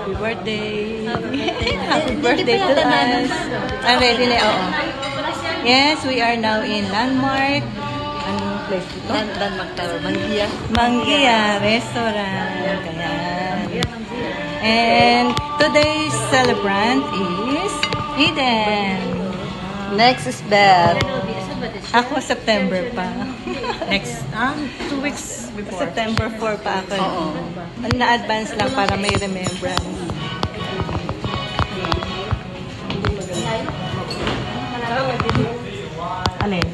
Happy birthday. Happy birthday to us. I'm ready na, oo. Yes, we are now in Landmark. Anong place ito? Landmark Tower. Manggia. Manggia Restaurant. Ayan. And today's celebrant is Eden. Next is Beth. Ako September pa. Next, 2 weeks before. September 4 pa ako. Oo. Na-advance lang para may remembrance. Alin?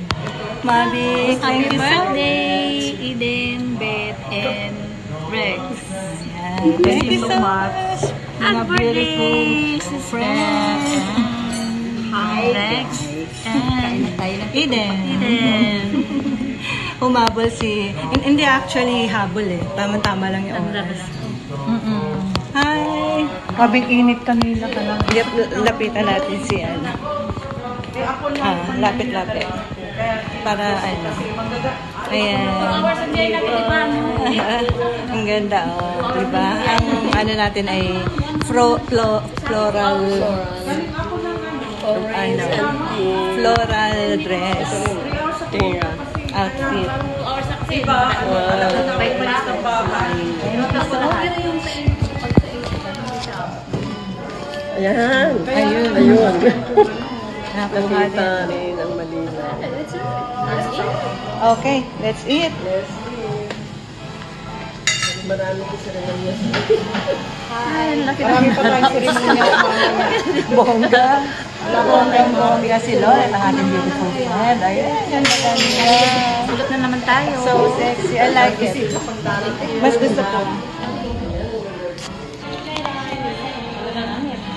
Mabi, thank you so birthday, Eden, Beth, and Rex. Ayan. Thank you so much. Mga beautiful friends. Hi, Rex. And Eden. Eden. Humabol si... Hindi actually habol eh. Tama-tama lang yung oras. Hi! Kabing init kanina ka lang. Lapitan natin si ano. Lapit-lapit. Para ano. Ayan. Ang ganda oh. Diba? Ang ano natin ay floral ano, floral dress. Outfit. Ayan. Ayun. Ayun. Nakakita rin ang Manila. Okay, let's eat. Marami ko seremonyas. Marami pa tayong seremonial. Bongga. Bongga si Lloyd, ang ating beautiful friend. Ayun, ganda-ganda. Sulot na naman tayo. So sexy. I like it. Mas gusto ko.